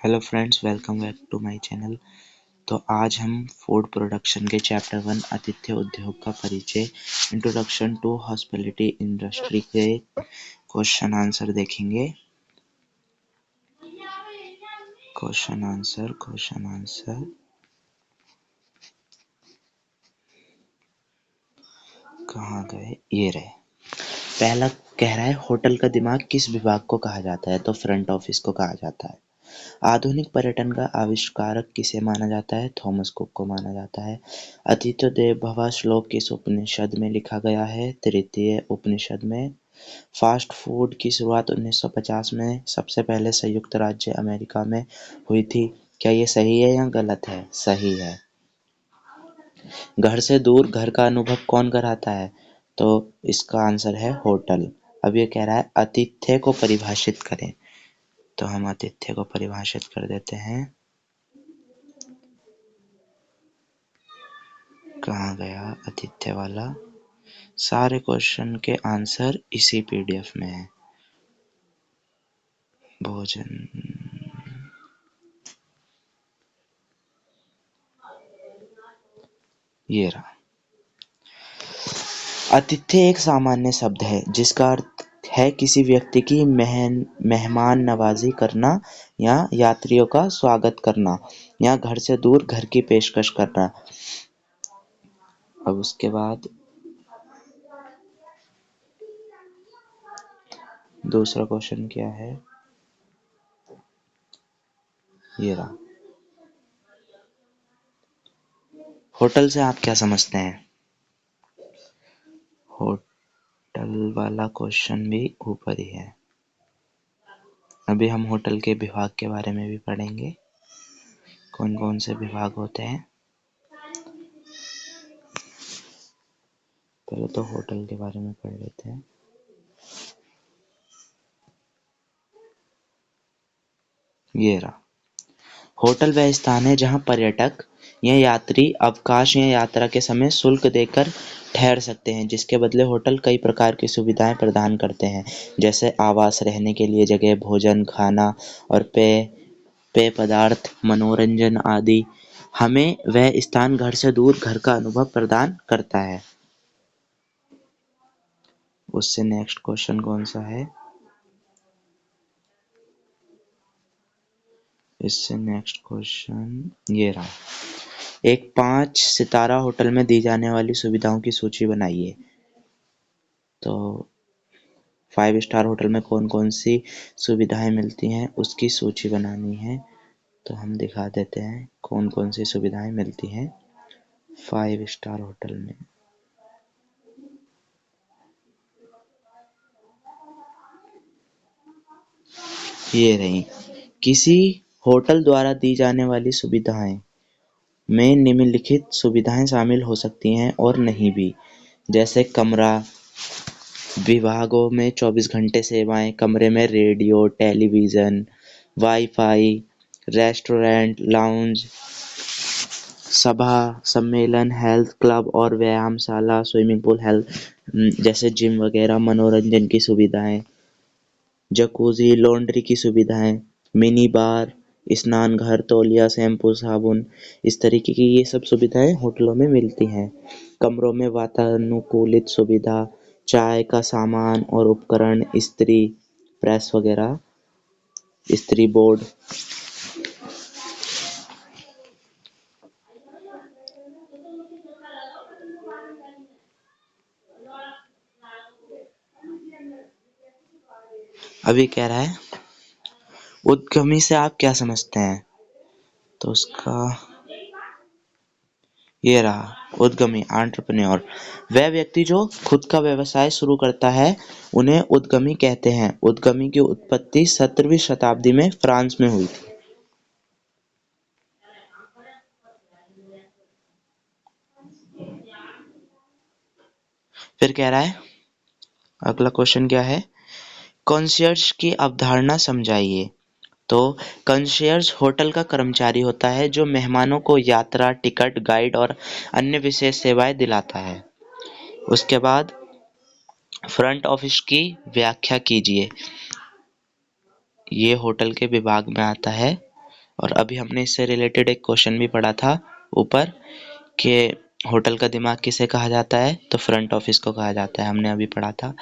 Hello friends, welcome back to my channel. तो आज हम फूड प्रोडक्शन के चैप्टर 1 आतिथ्य उद्योग का परिचय इंट्रोडक्शन टू हॉस्पिटैलिटी इंडस्ट्री के क्वेश्चन आंसर देखेंगे। क्वेश्चन आंसर कहाँ गए? ये रहे। पहला कह रहा है, होटल का दिमाग किस विभाग को कहा जाता है? तो फ्रंट ऑफिस को कहा जाता है। आधुनिक पर्यटन का आविष्कारक किसे माना जाता है? थॉमस कुक को माना जाता है। अतिथि देवो भव श्लोक किस उपनिषद में लिखा गया है? तृतीय उपनिषद में। फास्ट फूड की शुरुआत 1950 में सबसे पहले संयुक्त राज्य अमेरिका में हुई थी। क्या ये सही है या गलत है? सही है। घर से दूर घर का अनुभव कौन कराता है? तो इसका आंसर है होटल। अब ये कह रहा है आतिथ्य को परिभाषित करें, तो हम आतिथ्य को परिभाषित कर देते हैं। कहाँ गया आतिथ्य वाला? सारे क्वेश्चन के आंसर इसी पीडीएफ में है। भोजन, ये रहा। आतिथ्य एक सामान्य शब्द है जिसका अर्थ है किसी व्यक्ति की मेहमान नवाजी करना या यात्रियों का स्वागत करना या घर से दूर घर की पेशकश करना। अब उसके बाद दूसरा क्वेश्चन क्या है? ये रहा। होटल से आप क्या समझते हैं? होटल वाला क्वेश्चन भी ऊपर ही है। अभी हम होटल के विभाग के बारे में भी पढ़ेंगे, कौन कौन से विभाग होते हैं। पहले तो होटल के बारे में पढ़ लेते हैं। ये रहा। होटल वह स्थान है जहां पर्यटक या यात्री अवकाश या यात्रा के समय शुल्क देकर ठहर सकते हैं, जिसके बदले होटल कई प्रकार की सुविधाएं प्रदान करते हैं, जैसे आवास, रहने के लिए जगह, भोजन, खाना और पेय पदार्थ, मनोरंजन आदि। हमें वह स्थान घर से दूर घर का अनुभव प्रदान करता है। उससे नेक्स्ट क्वेश्चन कौन सा है? इससे नेक्स्ट क्वेश्चन ये रहा। एक 5 सितारा होटल में दी जाने वाली सुविधाओं की सूची बनाइए। तो 5 स्टार होटल में कौन कौन सी सुविधाएं मिलती हैं उसकी सूची बनानी है। तो हम दिखा देते हैं कौन कौन सी सुविधाएं मिलती हैं 5 स्टार होटल में। ये रही। किसी होटल द्वारा दी जाने वाली सुविधाएं में निम्नलिखित सुविधाएं शामिल हो सकती हैं और नहीं भी, जैसे कमरा, विभागों में 24 घंटे सेवाएं, कमरे में radio, television, wifi, restaurant, lounge, सभा, सम्मेलन, हेल्थ क्लब और व्यायामशाला, स्विमिंग पूल, हेल्थ जैसे जिम वगैरह, मनोरंजन की सुविधाएं, जकूजी, लॉन्ड्री की सुविधाएं, मिनी बार, स्नान घर, तौलिया, शैम्पू, साबुन, इस तरीके की ये सब सुविधाएं होटलों में मिलती हैं। कमरों में वातानुकूलित सुविधा, चाय का सामान और उपकरण, इस्त्री प्रेस वगैरह, इस्त्री बोर्ड। अभी कह रहा है उद्यमी से आप क्या समझते हैं? तो उसका ये रहा। उद्यमी, एंटरप्रेन्योर, वह व्यक्ति जो खुद का व्यवसाय शुरू करता है उन्हें उद्यमी कहते हैं। उद्यमी की उत्पत्ति 17वीं शताब्दी में फ्रांस में हुई थी। फिर कह रहा है अगला क्वेश्चन क्या है? कंसीयर्ज की अवधारणा समझाइए। तो कंसीयर्ज होटल का कर्मचारी होता है जो मेहमानों को यात्रा, टिकट, गाइड और अन्य विशेष सेवाएं दिलाता है। उसके बाद फ्रंट ऑफिस की व्याख्या कीजिए। ये होटल के विभाग में आता है। और अभी हमने इससे रिलेटेड एक क्वेश्चन भी पढ़ा था ऊपर कि होटल का दिमाग किसे कहा जाता है, तो फ्रंट ऑफिस को कहा जाता है, हमने अभी पढ़ा था।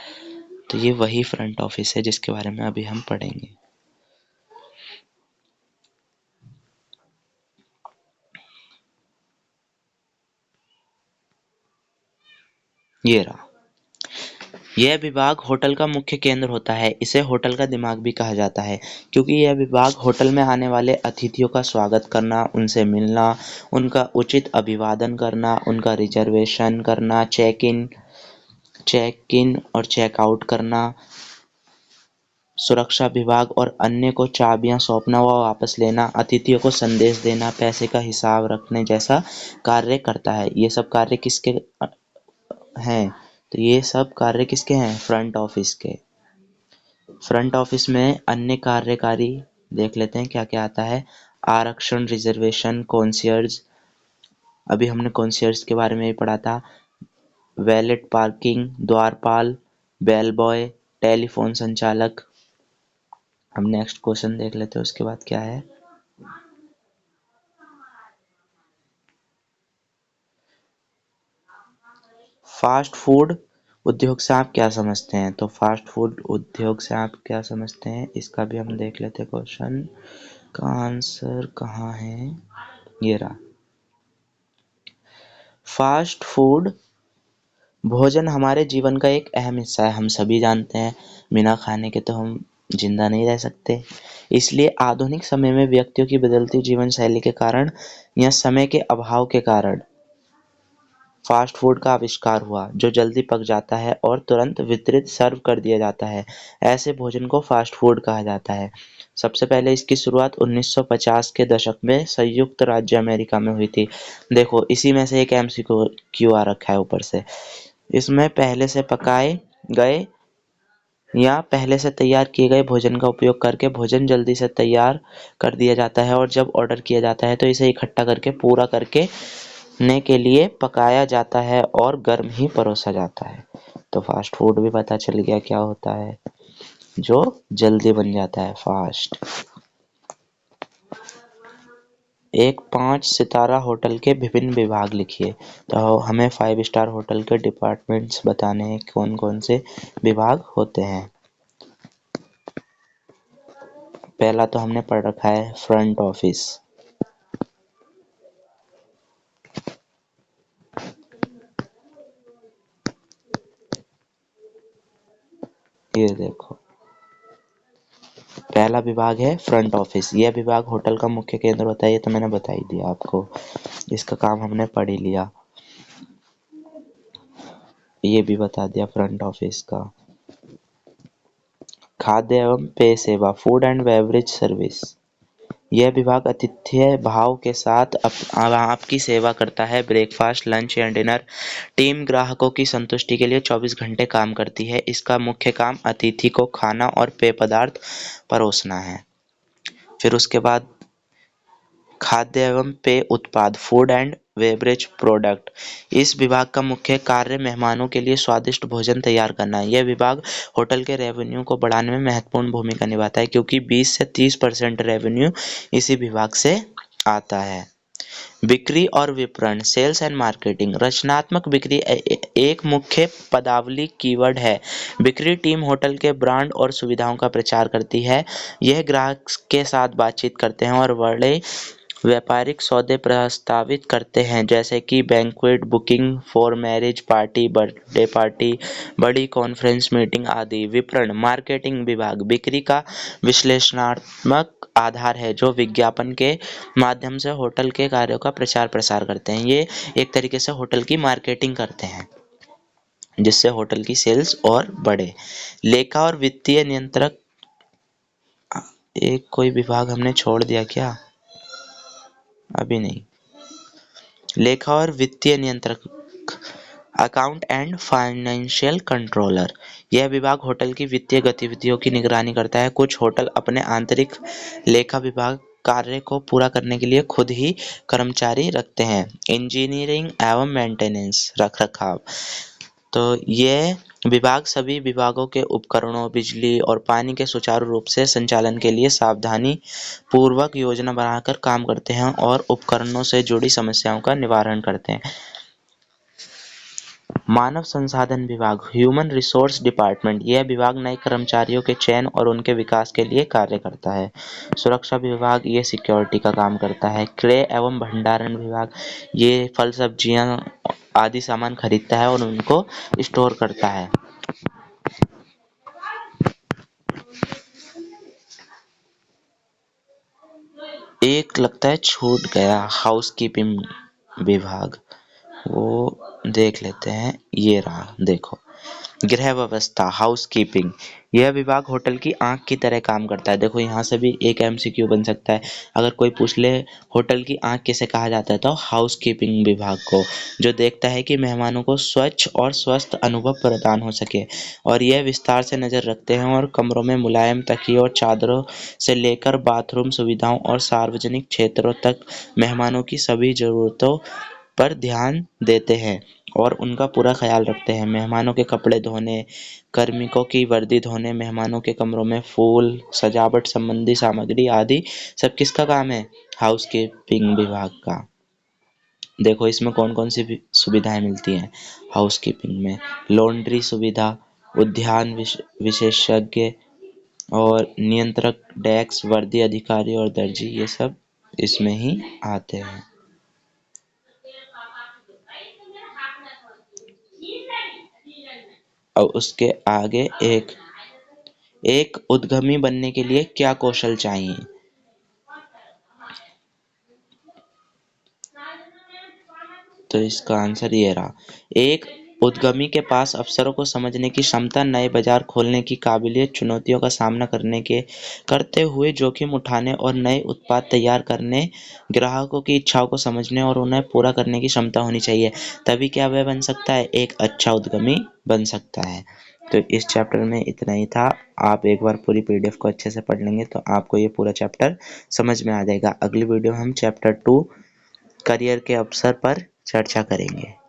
तो ये वही फ्रंट ऑफिस है जिसके बारे में अभी हम पढ़ेंगे। ये रहा। यह विभाग होटल का मुख्य केंद्र होता है। इसे होटल का दिमाग भी कहा जाता है क्योंकि यह विभाग होटल में आने वाले अतिथियों का स्वागत करना, उनसे मिलना, उनका उचित अभिवादन करना, उनका रिजर्वेशन करना, चेक इन और चेक आउट करना, सुरक्षा विभाग और अन्य को चाबियां सौंपना व वापस लेना, अतिथियों को संदेश देना, पैसे का हिसाब रखने जैसा कार्य करता है। ये सब कार्य किसके हैं? तो ये सब कार्य किसके हैं? फ्रंट ऑफिस के। फ्रंट ऑफिस में अन्य कार्यकारी देख लेते हैं क्या क्या आता है। आरक्षण, रिजर्वेशन, कॉन्सियर्ज, अभी हमने कॉन्सियर्ज के बारे में ही पढ़ा था। वैलेट पार्किंग, द्वारपाल, बेल बॉय, टेलीफोन संचालक। हम नेक्स्ट क्वेश्चन देख लेते हैं उसके बाद क्या है। फास्ट फूड उद्योग से आप क्या समझते हैं? तो फास्ट फूड उद्योग से आप क्या समझते हैं, इसका भी हम देख लेते हैं। क्वेश्चन का आंसर कहाँ है? ये रहा। फास्ट फूड भोजन हमारे जीवन का एक अहम हिस्सा है। हम सभी जानते हैं बिना खाने के तो हम जिंदा नहीं रह सकते। इसलिए आधुनिक समय में व्यक्तियों की बदलती जीवन शैली के कारण या समय के अभाव के कारण फास्ट फूड का आविष्कार हुआ, जो जल्दी पक जाता है और तुरंत वितरित सर्व कर दिया जाता है। ऐसे भोजन को फास्ट फूड कहा जाता है। सबसे पहले इसकी शुरुआत 1950 के दशक में संयुक्त राज्य अमेरिका में हुई थी। देखो इसी में से एक एमसीक्यू आ रखा है ऊपर से। इसमें पहले से पकाए गए या पहले से तैयार किए गए भोजन का उपयोग करके भोजन जल्दी से तैयार कर दिया जाता है और जब ऑर्डर किया जाता है तो इसे इकट्ठा करके पूरा करके ने के लिए पकाया जाता है और गर्म ही परोसा जाता है। तो फास्ट फूड भी पता चल गया क्या होता है, जो जल्दी बन जाता है, फास्ट। एक 5 सितारा होटल के विभिन्न विभाग लिखिए। तो हमें 5 स्टार होटल के डिपार्टमेंट्स बताने हैं कौन कौन से विभाग होते हैं। पहला तो हमने पढ़ रखा है फ्रंट ऑफिस। ये देखो पहला विभाग है फ्रंट ऑफिस। यह विभाग होटल का मुख्य केंद्र होता है। ये तो मैंने बता ही दिया आपको, इसका काम हमने पढ़ ही लिया। ये भी बता दिया फ्रंट ऑफिस का। खाद्य एवं पेय सेवा, फूड एंड बेवरेज सर्विस। यह विभाग आतिथ्य भाव के साथ आपकी सेवा करता है। ब्रेकफास्ट, लंच या डिनर टीम ग्राहकों की संतुष्टि के लिए 24 घंटे काम करती है। इसका मुख्य काम अतिथि को खाना और पेय पदार्थ परोसना है। फिर उसके बाद खाद्य एवं पेय उत्पाद, फूड एंड बेवरेज प्रोडक्ट। इस विभाग का मुख्य कार्य मेहमानों के लिए स्वादिष्ट भोजन तैयार करना है। यह विभाग होटल के रेवेन्यू को बढ़ाने में महत्वपूर्ण भूमिका निभाता है क्योंकि 20 से 30% रेवेन्यू इसी विभाग से आता है। बिक्री और विपणन, सेल्स एंड मार्केटिंग। रचनात्मक बिक्री एक मुख्य पदावली कीवर्ड है। बिक्री टीम होटल के ब्रांड और सुविधाओं का प्रचार करती है। यह ग्राहक के साथ बातचीत करते हैं और बड़े व्यापारिक सौदे प्रस्तावित करते हैं जैसे कि banquet booking for marriage party, birthday party, बड़ी कॉन्फ्रेंस मीटिंग आदि। विपणन मार्केटिंग विभाग बिक्री का विश्लेषणात्मक आधार है जो विज्ञापन के माध्यम से होटल के कार्यों का प्रचार प्रसार करते हैं। ये एक तरीके से होटल की मार्केटिंग करते हैं जिससे होटल की सेल्स और बढ़े। लेखा और वित्तीय नियंत्रक, एक कोई विभाग हमने छोड़ दिया क्या? अभी नहीं। लेखा और वित्तीय नियंत्रक, अकाउंट एंड फाइनेंशियल कंट्रोलर। यह विभाग होटल की वित्तीय गतिविधियों की निगरानी करता है। कुछ होटल अपने आंतरिक लेखा विभाग कार्य को पूरा करने के लिए खुद ही कर्मचारी रखते हैं। इंजीनियरिंग एवं मेंटेनेंस, रख रखाव। तो ये विभाग सभी विभागों के उपकरणों, बिजली और पानी के सुचारू रूप से संचालन के लिए सावधानी पूर्वक योजना बनाकर काम करते हैं और उपकरणों से जुड़ी समस्याओं का निवारण करते हैं। मानव संसाधन विभाग, ह्यूमन रिसोर्स डिपार्टमेंट, यह विभाग नए कर्मचारियों के चयन और उनके विकास के लिए कार्य करता है। सुरक्षा विभाग, ये सिक्योरिटी का काम करता है। क्रय एवं भंडारण विभाग, ये फल सब्जियां आदि सामान खरीदता है और उनको स्टोर करता है। एक लगता है छूट गया, हाउसकीपिंग विभाग, वो देख लेते हैं। ये रहा, देखो, गृह व्यवस्था, हाउसकीपिंग, यह विभाग होटल की आंख की तरह काम करता है। देखो यहाँ से भी एक एमसीक्यू बन सकता है। अगर कोई पूछ ले होटल की आंख किसे कहा जाता है, तो हाउसकीपिंग विभाग को, जो देखता है कि मेहमानों को स्वच्छ और स्वस्थ अनुभव प्रदान हो सके, और यह विस्तार से नजर रखते हैं और कमरों में मुलायम तकिए और चादरों से लेकर बाथरूम सुविधाओं और सार्वजनिक क्षेत्रों तक मेहमानों की सभी जरूरतों पर ध्यान देते हैं और उनका पूरा ख्याल रखते हैं। मेहमानों के कपड़े धोने, कार्मिकों की वर्दी धोने, मेहमानों के कमरों में फूल, सजावट संबंधी सामग्री आदि सब किसका काम है? हाउसकीपिंग विभाग का। देखो इसमें कौन कौन सी सुविधाएं मिलती हैं हाउसकीपिंग में। लॉन्ड्री सुविधा, उद्यान विशेषज्ञ और नियंत्रक, डेस्क, वर्दी अधिकारी और दर्जी, ये सब इसमें ही आते हैं। और उसके आगे एक उद्यमी बनने के लिए क्या कौशल चाहिए? तो इसका आंसर ये रहा। एक उद्यमी के पास अवसरों को समझने की क्षमता, नए बाजार खोलने की काबिलियत, चुनौतियों का सामना करते हुए जोखिम उठाने और नए उत्पाद तैयार करने, ग्राहकों की इच्छाओं को समझने और उन्हें पूरा करने की क्षमता होनी चाहिए। तभी क्या वह बन सकता है? एक अच्छा उद्यमी बन सकता है। तो इस चैप्टर में इतना ही था। आप एक बार पूरी पीडीएफ को अच्छे से पढ़ लेंगे तो आपको ये पूरा चैप्टर समझ में आ जाएगा। अगली वीडियो में हम चैप्टर 2 करियर के अवसर पर चर्चा करेंगे।